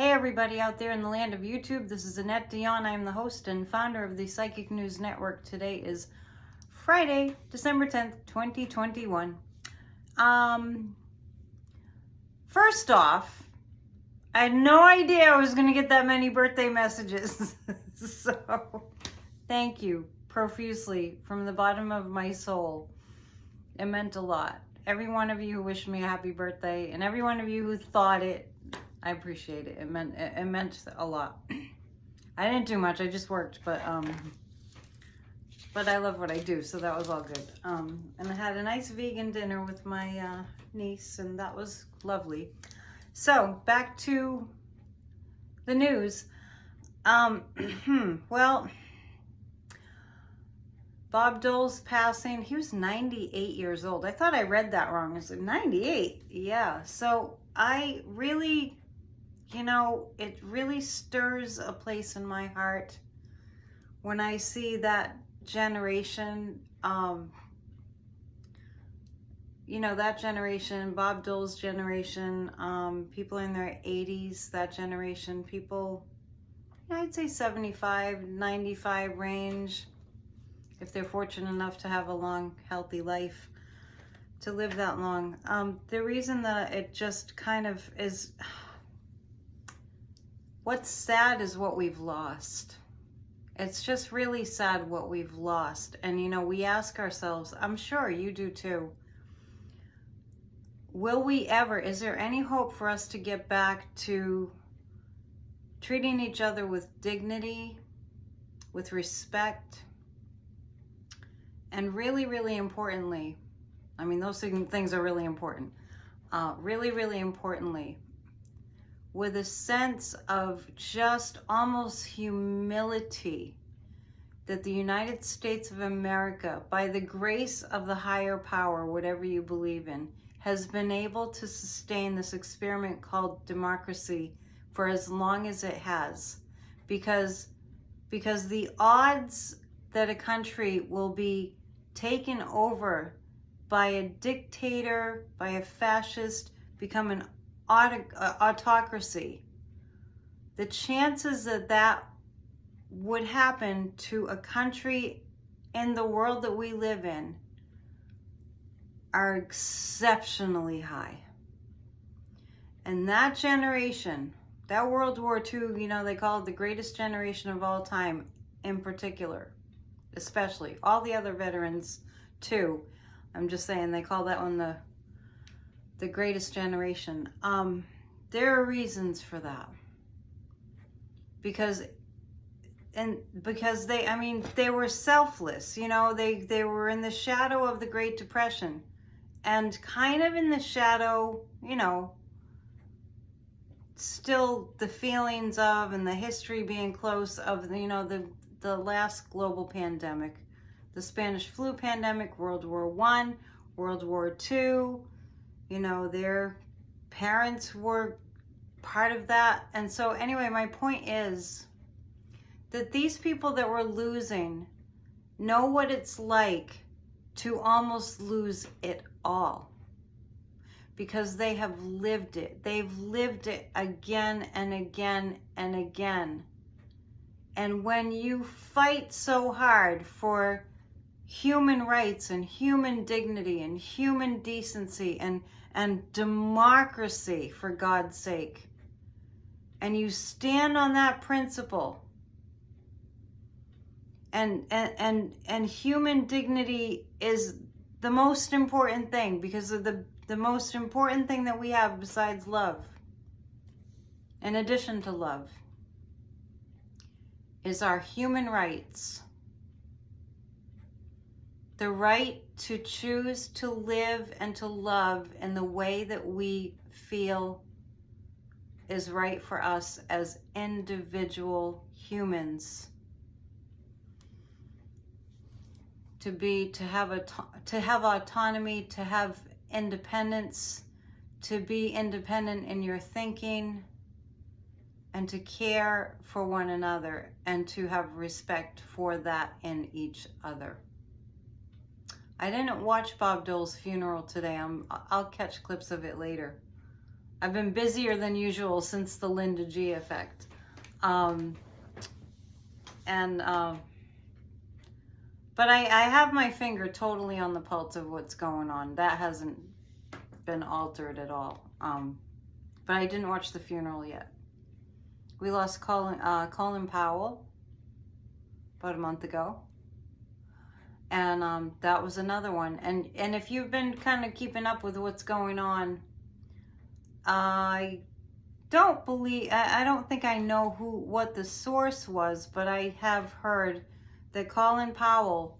Hey everybody out there in the land of YouTube, this is Annette Dion. I am the host and founder of the Psychic News Network. Today is Friday, December 10th, 2021. First off, I had no idea I was going to get that many birthday messages. So, thank you profusely from the bottom of my soul. It meant a lot. Every one of you who wished me a happy birthday and every one of you who thought it, I appreciate it. It meant a lot. I didn't do much. I just worked, but I love what I do, so that was all good. And I had a nice vegan dinner with my niece, and that was lovely. So back to the news. Well, Bob Dole's passing. He was 98 years old. I thought I read that wrong. I said 98. Yeah. So I really, it really stirs a place in my heart when I see that generation, that generation, Bob Dole's generation, people in their 80s, that generation, people, I'd say 75, 95 range, if they're fortunate enough to have a long, healthy life, to live that long. The reason that it just kind of is, what's sad is what we've lost. It's just really sad what we've lost. And, we ask ourselves, I'm sure you do too, will we ever, is there any hope for us to get back to treating each other with dignity, with respect, and really, really importantly, those things are really important. Really, really importantly, with a sense of just almost humility that the United States of America, by the grace of the higher power, whatever you believe in, has been able to sustain this experiment called democracy for as long as it has. Because the odds that a country will be taken over by a dictator, by a fascist, become an autocracy, the chances that would happen to a country in the world that we live in are exceptionally high. And that generation, that World War II, they call it the greatest generation of all time in particular, especially. All the other veterans too. I'm just saying they call that one the greatest generation. There are reasons for that. Because they were selfless, they were in the shadow of the Great Depression, and kind of in the shadow, still the feelings of and the history being close of, the last global pandemic, the Spanish flu pandemic, World War I, World War II, their parents were part of that. And so anyway, my point is that these people that we're losing know what it's like to almost lose it all, because they have lived it. They've lived it again and again and again. And when you fight so hard for human rights and human dignity and human decency and democracy, for God's sake, and you stand on that principle, and human dignity is the most important thing, because of the most important thing that we have besides love, in addition to love, is our human rights. The right to choose to live and to love in the way that we feel is right for us as individual humans. To have autonomy, to have independence, to be independent in your thinking, and to care for one another, and to have respect for that in each other. I didn't watch Bob Dole's funeral today. I'll catch clips of it later. I've been busier than usual since the Linda G effect. But I have my finger totally on the pulse of what's going on. That hasn't been altered at all. But I didn't watch the funeral yet. We lost Colin Powell about a month ago. And that was another one. And if you've been kind of keeping up with what's going on, I don't think I know what the source was, but I have heard that Colin Powell,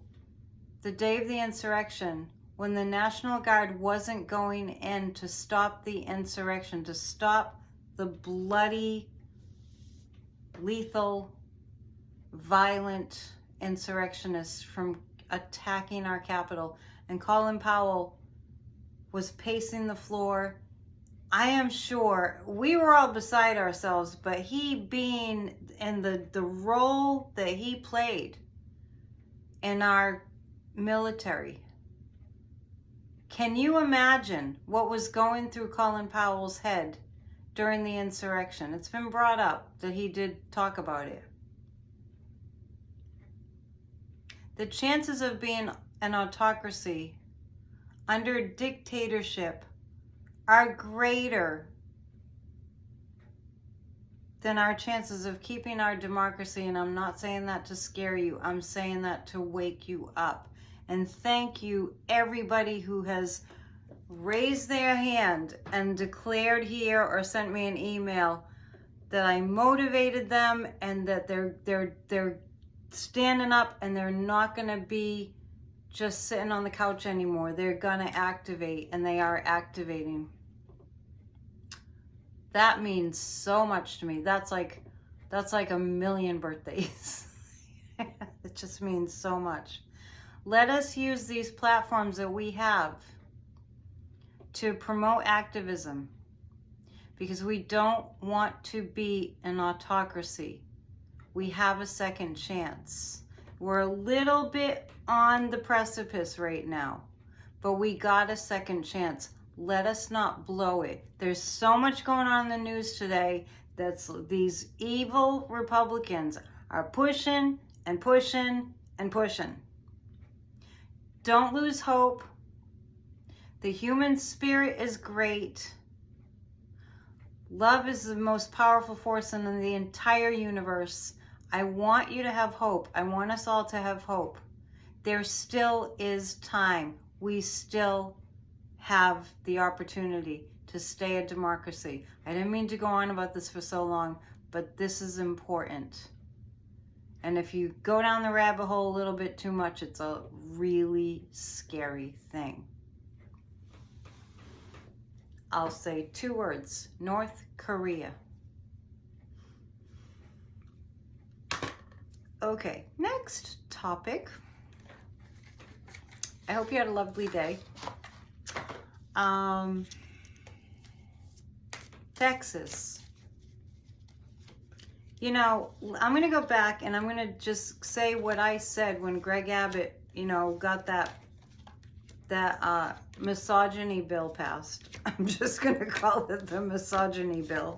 the day of the insurrection, when the National Guard wasn't going in to stop the insurrection, to stop the bloody, lethal, violent insurrectionists from attacking our Capitol, and Colin Powell was pacing the floor. I am sure we were all beside ourselves, but he being in the role that he played in our military. Can you imagine what was going through Colin Powell's head during the insurrection? It's been brought up that he did talk about it. The chances of being an autocracy under dictatorship are greater than our chances of keeping our democracy. And I'm not saying that to scare you. I'm saying that to wake you up. And thank you, everybody who has raised their hand and declared here or sent me an email that I motivated them and that they're standing up and they're not going to be just sitting on the couch anymore. They're going to activate, and they are activating. That means so much to me. That's like a million birthdays. It just means so much. Let us use these platforms that we have to promote activism, because we don't want to be an autocracy. We have a second chance. We're a little bit on the precipice right now, but we got a second chance. Let us not blow it. There's so much going on in the news today that these evil Republicans are pushing and pushing and pushing. Don't lose hope. The human spirit is great. Love is the most powerful force in the entire universe. I want you to have hope. I want us all to have hope. There still is time. We still have the opportunity to stay a democracy. I didn't mean to go on about this for so long, but this is important. And if you go down the rabbit hole a little bit too much, it's a really scary thing. I'll say 2 words: North Korea. Okay, next topic. I hope you had a lovely day. Texas. You know, I'm going to go back and I'm going to just say what I said when Greg Abbott, got that misogyny bill passed. I'm just going to call it the misogyny bill.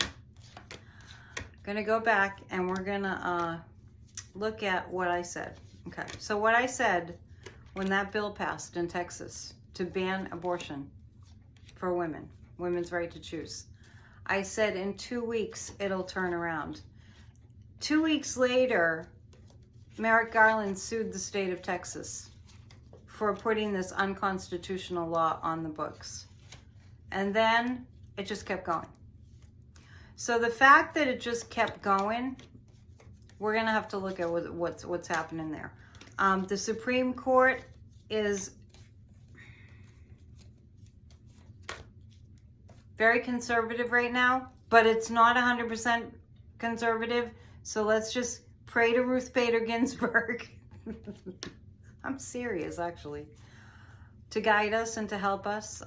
Going to go back and we're going to look at what I said. Okay, so what I said when that bill passed in Texas to ban abortion for women, women's right to choose, I said in 2 weeks it'll turn around. 2 weeks later, Merrick Garland sued the state of Texas for putting this unconstitutional law on the books. And then it just kept going. So the fact that it just kept going, we're going to have to look at what's happening there. The Supreme Court is very conservative right now, but it's not 100% conservative. So let's just pray to Ruth Bader Ginsburg. I'm serious, actually, to guide us and to help us.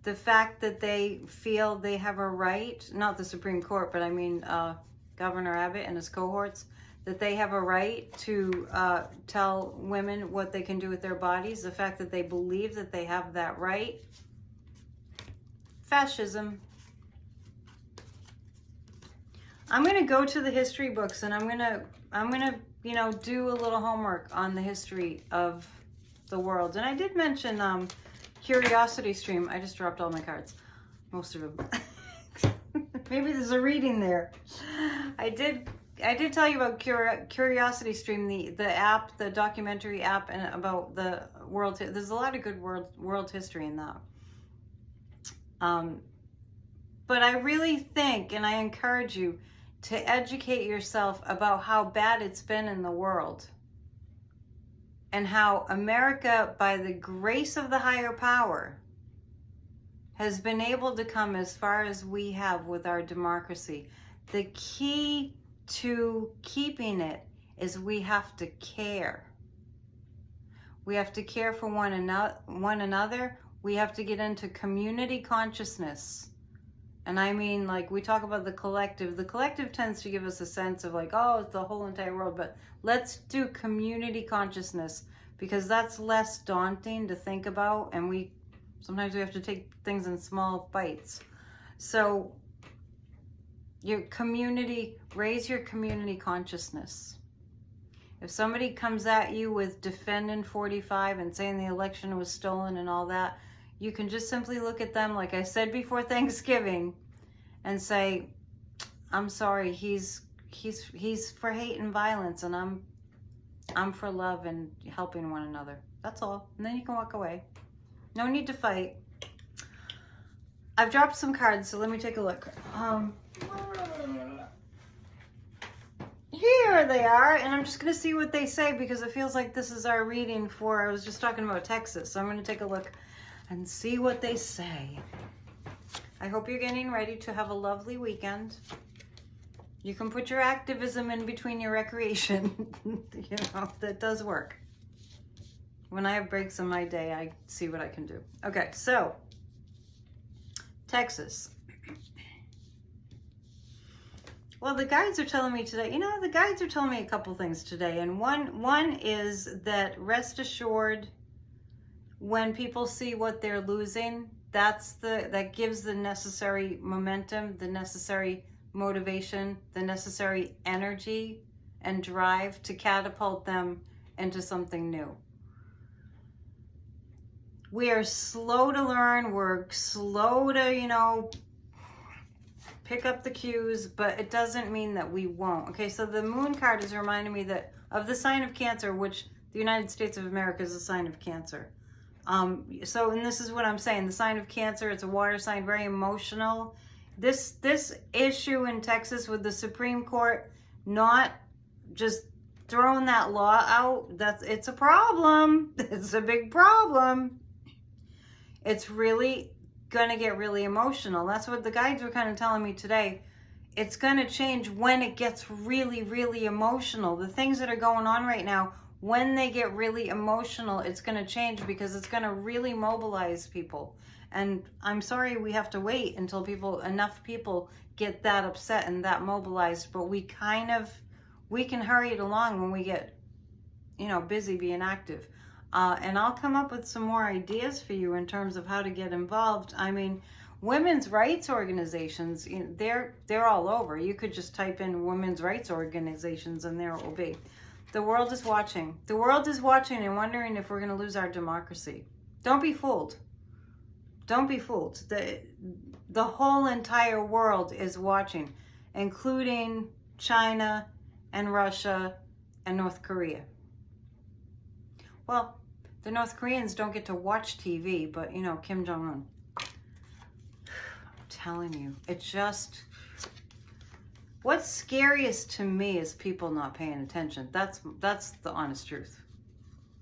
The fact that they feel they have a right, not the Supreme Court, but I mean Governor Abbott and his cohorts, that they have a right to tell women what they can do with their bodies. The fact that they believe that they have that right fascism. I'm going to go to the history books and I'm going to, you know, do a little homework on the history of the world. And I did mention Curiosity Stream. I just dropped all my cards, most of them. Maybe there's a reading there. I did tell you about Curiosity Stream, the app, the documentary app, and about the world. There's a lot of good world history in that. But I really think, and I encourage you to educate yourself about how bad it's been in the world, and how America, by the grace of the higher power, has been able to come as far as we have with our democracy. The key to keeping it is we have to care. We have to care for one another. We have to get into community consciousness. And I mean, like, we talk about the collective. The collective tends to give us a sense of like, oh, it's the whole entire world. But let's do community consciousness, because that's less daunting to think about. And sometimes we have to take things in small bites. So your community, raise your community consciousness. If somebody comes at you with defending 45 and saying the election was stolen and all that, you can just simply look at them, like I said before Thanksgiving, and say, I'm sorry, he's for hate and violence, and I'm for love and helping one another. That's all. And then you can walk away. No need to fight. I've dropped some cards, so let me take a look. Here they are, and I'm just going to see what they say, because it feels like this is our reading for, I was just talking about Texas, so I'm going to take a look and see what they say. I hope you're getting ready to have a lovely weekend. You can put your activism in between your recreation. You know, that does work. When I have breaks in my day, I see what I can do. Okay, so Texas. Well, the guides are telling me today, you know, the guides are telling me a couple things today. And one is that rest assured, when people see what they're losing, that gives the necessary momentum, the necessary motivation, the necessary energy and drive to catapult them into something new. We are slow to learn. We're slow to, you know, pick up the cues, but it doesn't mean that we won't. Okay, so the moon card is reminding me that of the sign of Cancer, which the United States of America is a sign of Cancer. And this is what I'm saying. The sign of Cancer, it's a water sign, very emotional. This issue in Texas with the Supreme Court not just throwing that law out, it's a problem. It's a big problem. It's really gonna get really emotional. That's what the guides were kind of telling me today. It's gonna change when it gets really, really emotional. The things that are going on right now, when they get really emotional, it's gonna change, because it's gonna really mobilize people. And I'm sorry we have to wait until enough people get that upset and that mobilized, but we can hurry it along when we get, you know, busy being active. And I'll come up with some more ideas for you in terms of how to get involved. I mean, women's rights organizations, you know, they're all over. You could just type in women's rights organizations and there it will be. The world is watching. The world is watching and wondering if we're going to lose our democracy. Don't be fooled. Don't be fooled. The whole entire world is watching, including China and Russia and North Korea. Well, the North Koreans don't get to watch TV, but, you know, Kim Jong-un. I'm telling you, it's just, what's scariest to me is people not paying attention. That's the honest truth.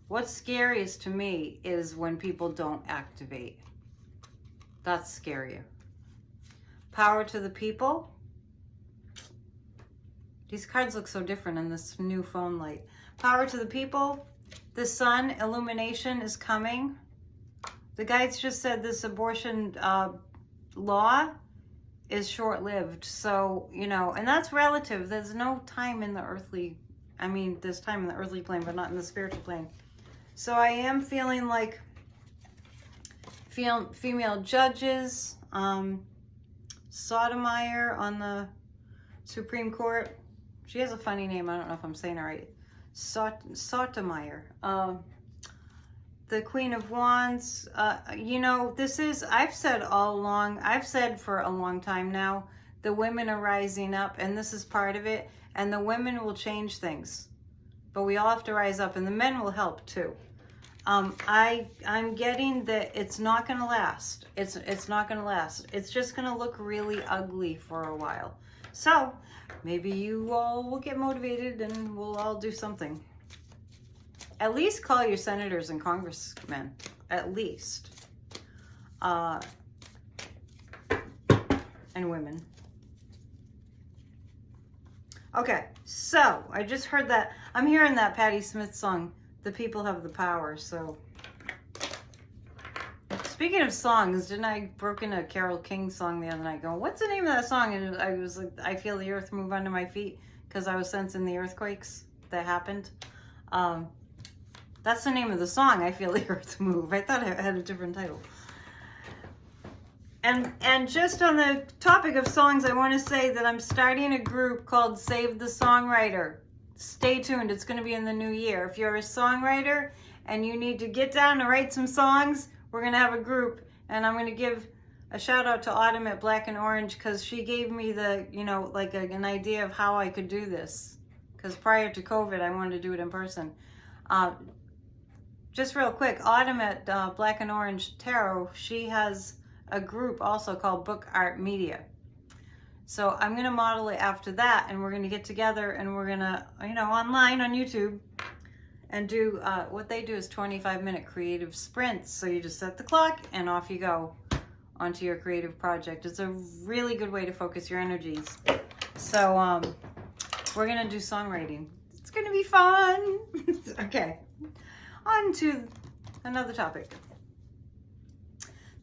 What's scariest to me is when people don't activate. That's scarier. Power to the people. These cards look so different in this new phone light. Power to the people. The sun, illumination is coming. The guides just said this abortion law is short-lived. So, you know, and that's relative. There's no time in the earthly, I mean, there's time in the earthly plane, but not in the spiritual plane. So I am feeling like female judges, Sotomayor on the Supreme Court. She has a funny name. I don't know if I'm saying it right. Sotomayor. The Queen of Wands. You know, this is, I've said all along, I've said for a long time now, the women are rising up, and this is part of it, and the women will change things. But we all have to rise up, and the men will help too. I'm getting that it's not going to last. It's not going to last. It's just going to look really ugly for a while. So maybe you all will get motivated and we'll all do something. At least call your senators and congressmen. At least. And women. Okay, so I just heard that. I'm hearing that Patti Smith song, The People Have the Power. So, speaking of songs, didn't I broke into a Carole King song the other night going, what's the name of that song? And I was like, I feel the earth move under my feet because I was sensing the earthquakes that happened. That's the name of the song, I Feel the Earth Move. I thought it had a different title. And just on the topic of songs, I want to say that I'm starting a group called Save the Songwriter. Stay tuned. It's going to be in the new year. If you're a songwriter and you need to get down and write some songs, we're going to have a group. And I'm going to give a shout out to Autumn at Black and Orange because she gave me the, you know, like an idea of how I could do this. Because prior to COVID, I wanted to do it in person. Just real quick, Autumn at Black and Orange Tarot, she has a group also called Book Art Media. So I'm going to model it after that, and we're going to get together and we're going to, you know, online on YouTube and do, what they do is 25-minute creative sprints. So you just set the clock and off you go onto your creative project. It's a really good way to focus your energies. So we're going to do songwriting. It's going to be fun. Okay, on to another topic.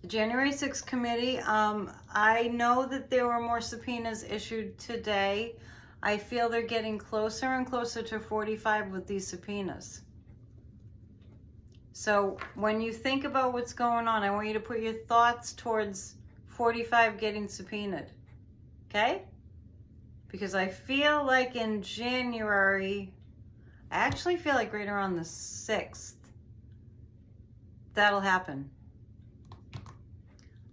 The January 6th committee, I know that there were more subpoenas issued today. I feel they're getting closer and closer to 45 with these subpoenas. So when you think about what's going on, I want you to put your thoughts towards 45 getting subpoenaed, okay? Because I feel like in January, I actually feel like right around the 6th, that'll happen.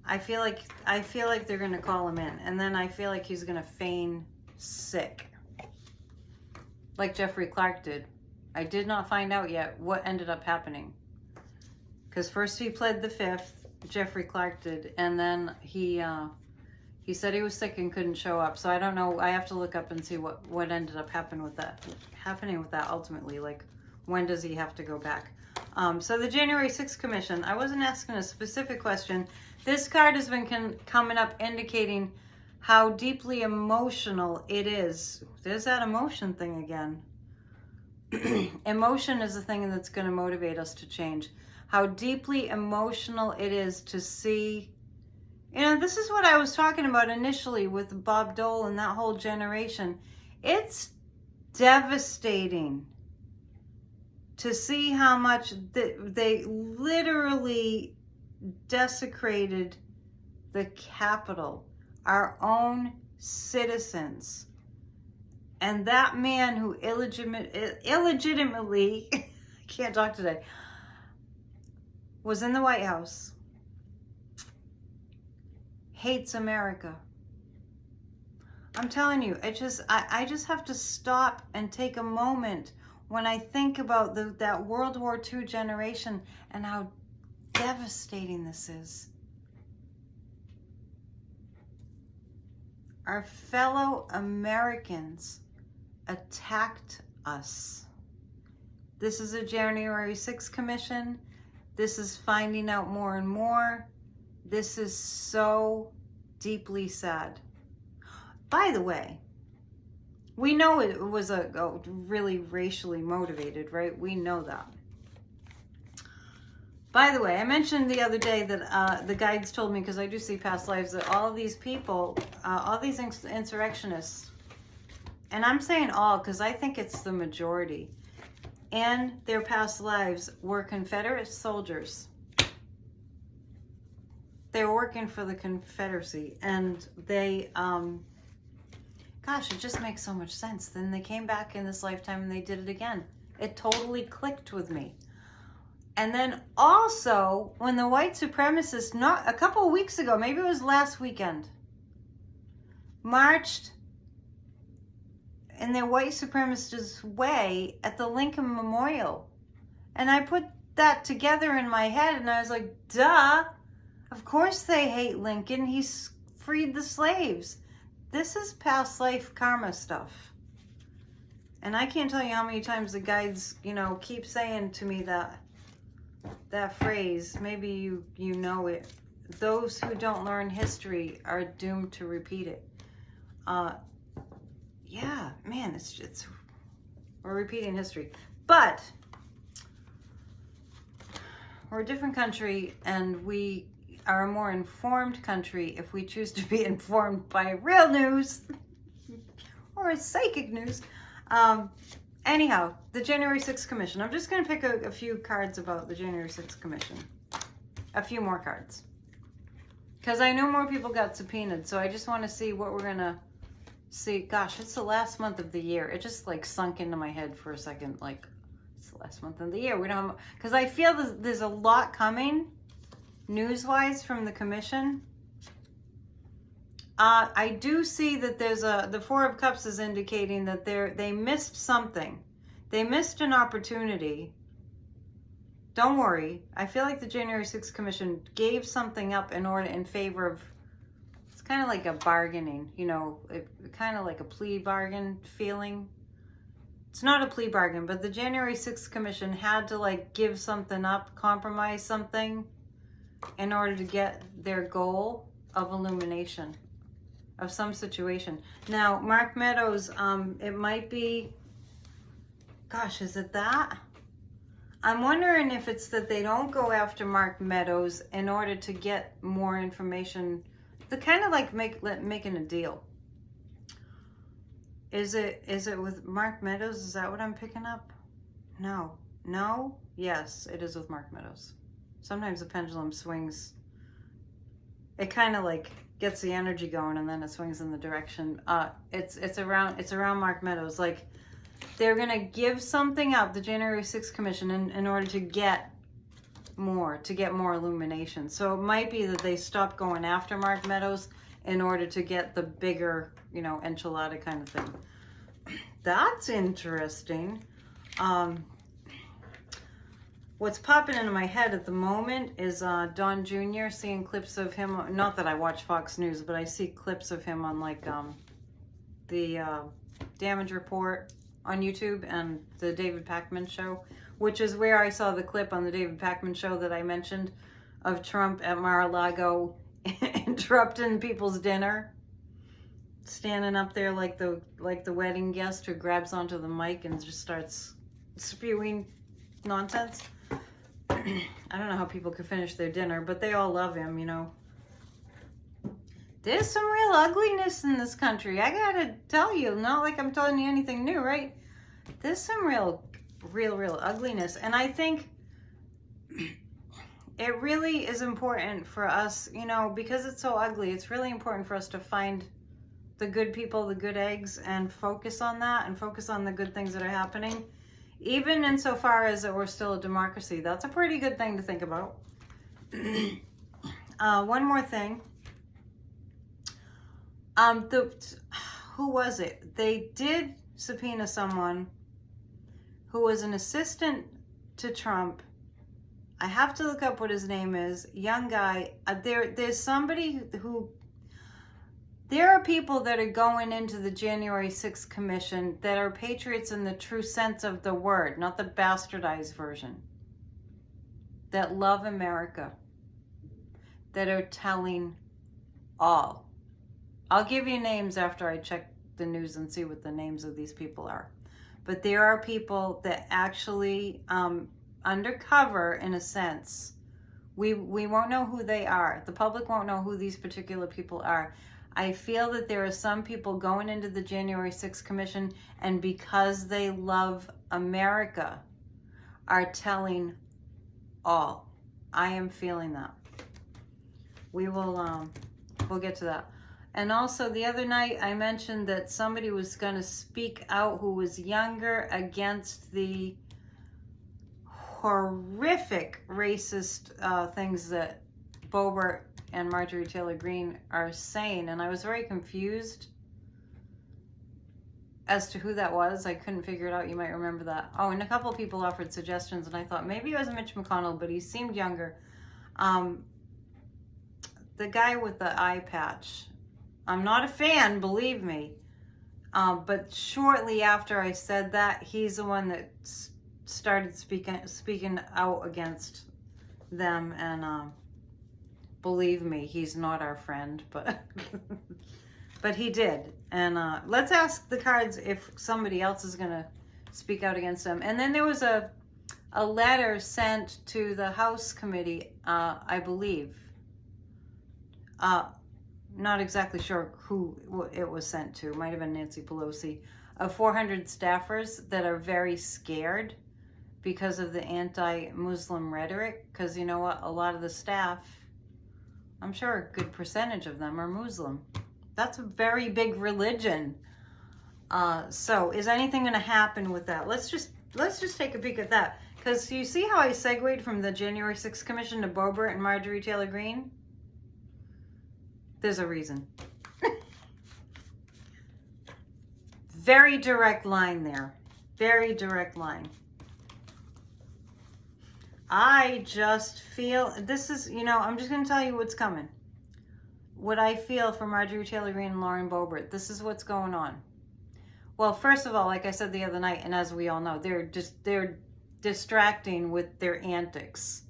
I feel like they're gonna call him in, and then I feel like he's gonna feign sick, like Jeffrey Clark did. I did not find out yet what ended up happening, because first he pled the 5th, Jeffrey Clark did, and then he said he was sick and couldn't show up. So I don't know. I have to look up and see what ended up happening with that ultimately. Like, when does he have to go back? So the January 6th Commission, I wasn't asking a specific question. This card has been coming up indicating how deeply emotional it is. There's that emotion thing again. Emotion is the thing that's going to motivate us to change. How deeply emotional it is to see. You know, this is what I was talking about initially with Bob Dole and that whole generation. It's devastating to see how much they literally desecrated the Capitol, our own citizens. And that man who illegitimately, I can't talk today, was in the White House, hates America. I'm telling you, I just have to stop and take a moment when I think about that World War II generation and how devastating this is. Our fellow Americans attacked us. This is a January 6th commission. This is finding out more and more. This is so deeply sad. By the way, we know it was really racially motivated, right? We know that. By the way, I mentioned the other day that the guides told me, because I do see past lives, that all of these people, all these insurrectionists, and I'm saying all because I think it's the majority, and their past lives were Confederate soldiers They were working for the Confederacy, and they, gosh, it just makes so much sense. Then they came back in this lifetime and they did it again. It totally clicked with me. And then also, when the white supremacists, not a couple of weeks ago, maybe it was last weekend, marched in their white supremacist way at the Lincoln Memorial. And I put that together in my head, and I was like, duh, of course they hate Lincoln. He's freed the slaves. This is past life karma stuff. And I can't tell you how many times the guides, you know, keep saying to me that phrase. Maybe you know it. Those who don't learn history are doomed to repeat it. Yeah, man, it's we're repeating history. But we're a different country, and we are a more informed country if we choose to be informed by real news or psychic news. Anyhow, the January 6th Commission. I'm just going to pick a few cards about the January 6th Commission. A few more cards. Because I know more people got subpoenaed, so I just want to see what we're going to see. Gosh, it's the last month of the year. It just like sunk into my head for a second. Like, it's the last month of the year. We don't have, because I feel there's a lot coming news-wise from the commission. I do see that there's the Four of Cups is indicating that they missed something. They missed an opportunity. Don't worry. I feel like the January 6th Commission gave something up in favor of, it's kind of like a bargaining, you know, kind of like a plea bargain feeling. It's not a plea bargain, but the January 6th Commission had to like give something up, compromise something in order to get their goal of illumination of some situation. Now, Mark Meadows, it might be, gosh, is it that? I'm wondering if it's that they don't go after Mark Meadows in order to get more information. They're kind of like making a deal. Is it with Mark Meadows? Is that what I'm picking up? No? Yes, it is with Mark Meadows. Sometimes the pendulum swings. It kind of like gets the energy going, and then it swings in the direction. It's around Mark Meadows. Like, they're gonna give something up, the January 6th Commission, in order to get more illumination. So it might be that they stopped going after Mark Meadows in order to get the bigger, you know, enchilada kind of thing. That's interesting. What's popping into my head at the moment is Don Jr., seeing clips of him. Not that I watch Fox News, but I see clips of him on like the Damage Report on YouTube and the David Pakman show, which is where I saw the clip on the David Pakman show that I mentioned of Trump at Mar-a-Lago interrupting people's dinner, standing up there like the wedding guest who grabs onto the mic and just starts spewing nonsense. I don't know how people could finish their dinner, but they all love him, you know. There's some real ugliness in this country. I gotta tell you, not like I'm telling you anything new, right? There's some real ugliness. And I think it really is important for us, you know, because it's so ugly, it's really important for us to find the good people, the good eggs, and focus on that, and focus on the good things that are happening. Even insofar as that we're still a democracy, that's a pretty good thing to think about. One more thing. Who was it? They did subpoena someone who was an assistant to Trump. I have to look up what his name is. Young guy. There's somebody who... There are people that are going into the January 6th Commission that are patriots in the true sense of the word, not the bastardized version, that love America, that are telling all. I'll give you names after I check the news and see what the names of these people are. But there are people that actually, undercover, in a sense, we won't know who they are. The public won't know who these particular people are. I feel that there are some people going into the January 6th Commission, and because they love America, are telling all. I am feeling that. We will, we'll get to that. And also the other night I mentioned that somebody was going to speak out who was younger against the horrific racist things that Bobiert and Marjorie Taylor Greene are saying. And I was very confused as to who that was. I couldn't figure it out. You might remember that. Oh, and a couple of people offered suggestions, and I thought maybe it was Mitch McConnell, but he seemed younger. The guy with the eye patch. I'm not a fan, believe me. But shortly after I said that, he's the one that started speaking out against them. And believe me, he's not our friend, but but he did. And let's ask the cards if somebody else is going to speak out against them. And then there was a letter sent to the House committee, I believe. Not exactly sure who it was sent to. Might have been Nancy Pelosi. Of 400 staffers that are very scared because of the anti-Muslim rhetoric. Because you know what? A lot of the staff, I'm sure a good percentage of them are Muslim. That's a very big religion. So is anything going to happen with that? Let's just take a peek at that. Because you see how I segued from the January 6th Commission to Bobiert and Marjorie Taylor Greene? There's a reason. Very direct line there. Very direct line. I just feel, this is, you know, I'm just going to tell you what's coming. What I feel for Marjorie Taylor Greene and Lauren Boebert. This is what's going on. Well, first of all, like I said the other night, and as we all know, they're distracting with their antics.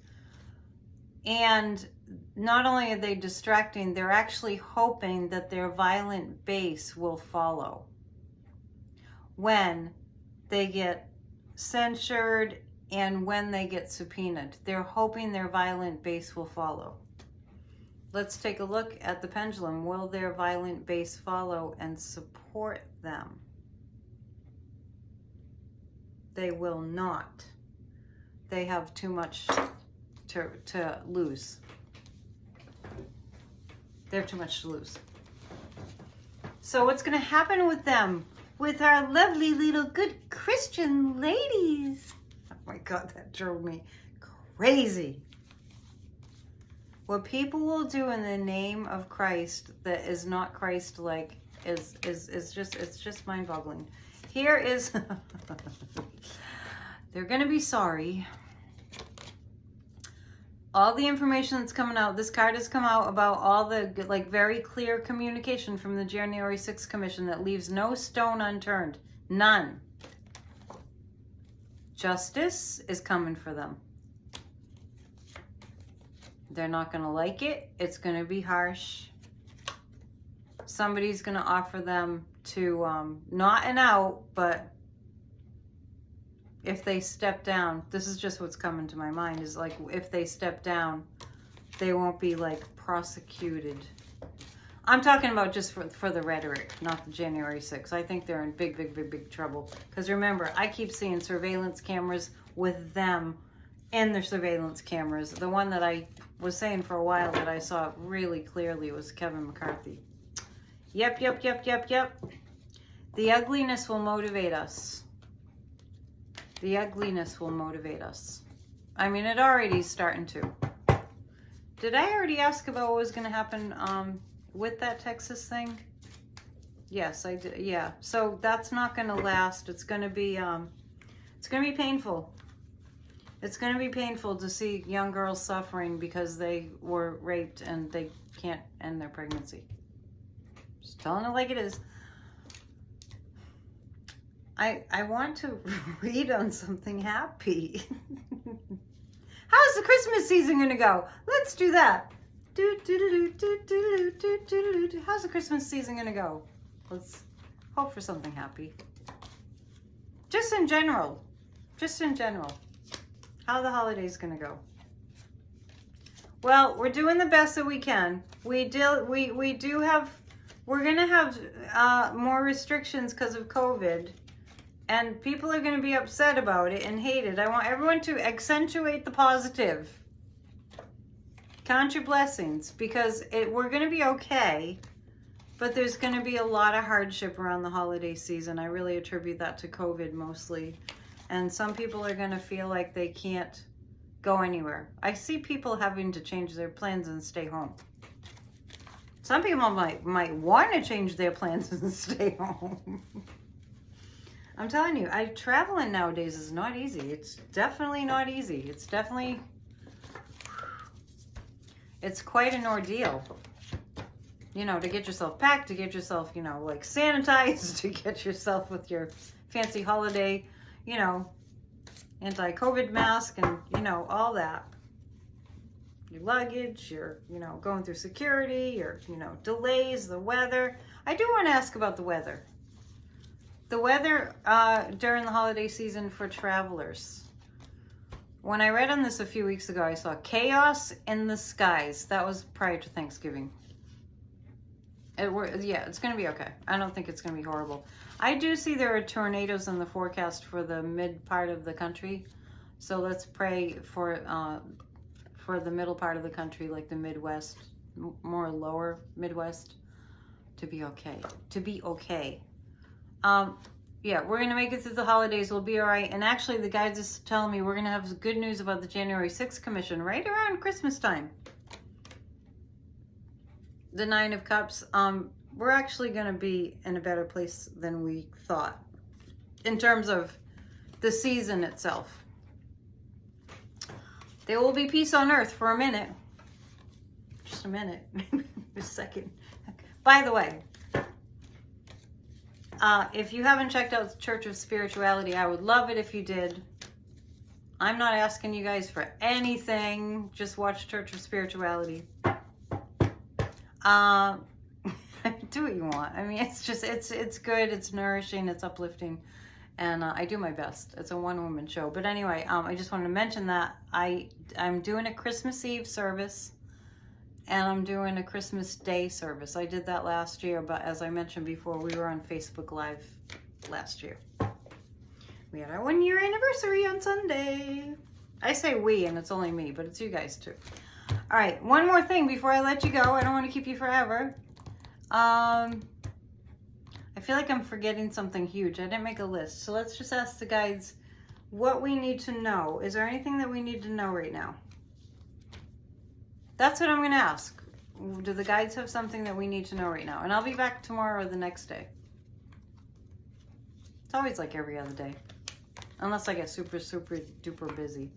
And not only are they distracting, they're actually hoping that their violent base will follow when they get censured and when they get subpoenaed. They're hoping their violent base will follow. Let's take a look at the pendulum. Will their violent base follow and support them? They will not. They have too much to lose. They have too much to lose. So what's going to happen with them? With our lovely little good Christian ladies? Oh my God, that drove me crazy. What people will do in the name of Christ that is not Christ-like is just mind-boggling. Here is, they're going to be sorry. All the information that's coming out, this card has come out about all the like very clear communication from the January 6th Commission that leaves no stone unturned. None. Justice is coming for them. They're not going to like it. It's going to be harsh. Somebody's going to offer them to, not an out, but if they step down, this is just what's coming to my mind, is like if they step down, they won't be like prosecuted. I'm talking about just for the rhetoric, not the January 6th. I think they're in big trouble. Because remember, I keep seeing surveillance cameras with them in their surveillance cameras. The one that I was saying for a while that I saw really clearly was Kevin McCarthy. Yep. The ugliness will motivate us. The ugliness will motivate us. I mean, it already is starting to. Did I already ask about what was going to happen with that Texas thing? Yes, I did. Yeah. So that's not going to last. It's going to be painful. It's going to be painful to see young girls suffering because they were raped and they can't end their pregnancy. Just telling it like it is. I want to read on something happy. How's the Christmas season going to go? Let's do that. How's the Christmas season going to go? Let's hope for something happy. Just in general. How are the holidays going to go? Well, we're doing the best that we can. We're going to have more restrictions because of COVID. And people are going to be upset about it and hate it. I want everyone to accentuate the positive. Count your blessings, because we're going to be okay, but there's going to be a lot of hardship around the holiday season. I really attribute that to COVID mostly. And some people are going to feel like they can't go anywhere. I see people having to change their plans and stay home. Some people might want to change their plans and stay home. I'm telling you, traveling nowadays is not easy. It's definitely not easy. It's quite an ordeal. You know, to get yourself packed, to get yourself, you know, like sanitized, to get yourself with your fancy holiday, you know, anti-COVID mask and, you know, all that. Your luggage, your, you know, going through security, your, you know, delays, the weather. I do want to ask about the weather. The weather during the holiday season for travelers. When I read on this a few weeks ago, I saw chaos in the skies. That was prior to Thanksgiving. Yeah, it's going to be okay. I don't think it's going to be horrible. I do see there are tornadoes in the forecast for the mid part of the country. So let's pray for the middle part of the country, like the Midwest, more lower Midwest, to be okay. Yeah, we're going to make it through the holidays. We'll be all right. And actually, the guys is telling me we're going to have good news about the January 6th commission right around Christmas time. The Nine of Cups. We're actually going to be in a better place than we thought in terms of the season itself. There will be peace on earth for a minute. Just a minute. A second. By the way, if you haven't checked out the Church of Spirituality, I would love it if you did. I'm not asking you guys for anything. Just watch Church of Spirituality. Do what you want. I mean, it's good. It's nourishing. It's uplifting. And I do my best. It's a one-woman show. But anyway, I just wanted to mention that I'm doing a Christmas Eve service. And I'm doing a Christmas Day service. I did that last year, but as I mentioned before, we were on Facebook Live last year. We had our 1-year anniversary on Sunday. I say we, and it's only me, but it's you guys too. All right, one more thing before I let you go. I don't want to keep you forever. I feel like I'm forgetting something huge. I didn't make a list. So let's just ask the guides what we need to know. Is there anything that we need to know right now? That's what I'm going to ask. Do the guides have something that we need to know right now? And I'll be back tomorrow or the next day. It's always like every other day. Unless I get super, super duper busy.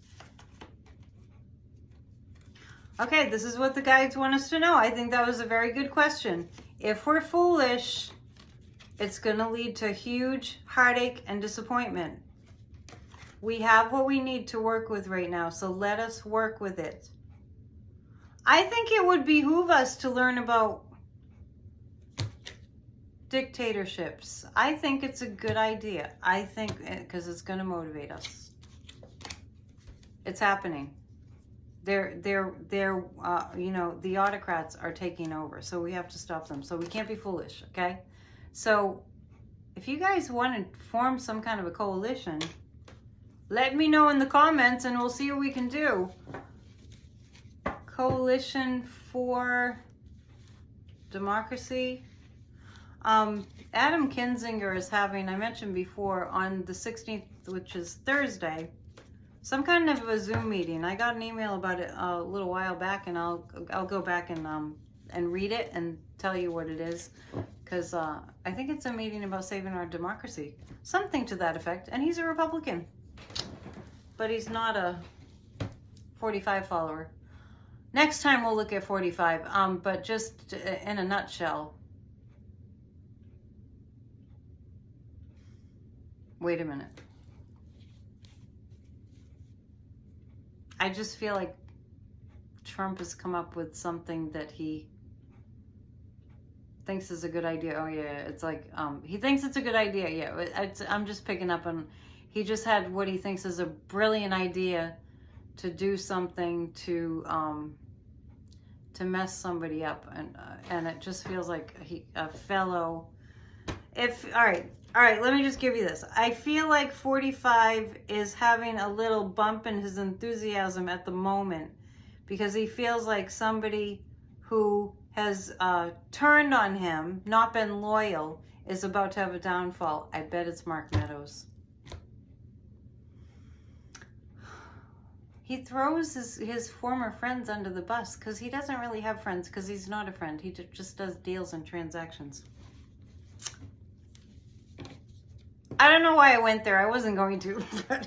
Okay, this is what the guides want us to know. I think that was a very good question. If we're foolish, it's going to lead to huge heartache and disappointment. We have what we need to work with right now, so let us work with it. I think it would behoove us to learn about dictatorships. I think it's a good idea. I think, because it's going to motivate us. It's happening. You know, the autocrats are taking over, so we have to stop them. So we can't be foolish, okay? So if you guys want to form some kind of a coalition, let me know in the comments and we'll see what we can do. Coalition for Democracy. Adam Kinzinger is having, I mentioned before, on the 16th, which is Thursday, some kind of a Zoom meeting. I got an email about it a little while back, and I'll go back and read it and tell you what it is, because I think it's a meeting about saving our democracy, something to that effect. And he's a Republican, but he's not a 45 follower. Next time we'll look at 45, but just in a nutshell. Wait a minute. I just feel like Trump has come up with something that he thinks is a good idea. Oh yeah, it's like, he thinks it's a good idea. Yeah, I'm just picking up on, he just had what he thinks is a brilliant idea to do something to mess somebody up, and it just feels like a fellow. All right, let me just give you this. I feel like 45 is having a little bump in his enthusiasm at the moment because he feels like somebody who has turned on him, not been loyal, is about to have a downfall. I bet it's Mark Meadows. He throws his former friends under the bus because he doesn't really have friends, because he's not a friend. He just does deals and transactions. I don't know why I went there. I wasn't going to. But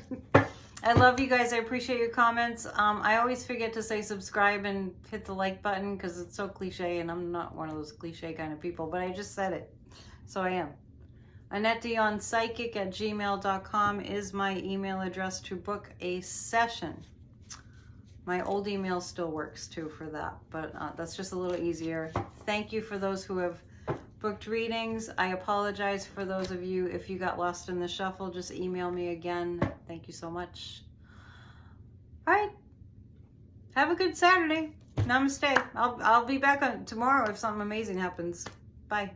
I love you guys. I appreciate your comments. I always forget to say subscribe and hit the like button because it's so cliche, and I'm not one of those cliche kind of people, but I just said it. So I am. AnnetteDionPsychic@gmail.com is my email address to book a session. My old email still works too for that, but that's just a little easier. Thank you for those who have booked readings. I apologize for those of you if you got lost in the shuffle. Just email me again. Thank you so much. All right. Have a good Saturday. Namaste. I'll be back on tomorrow if something amazing happens. Bye.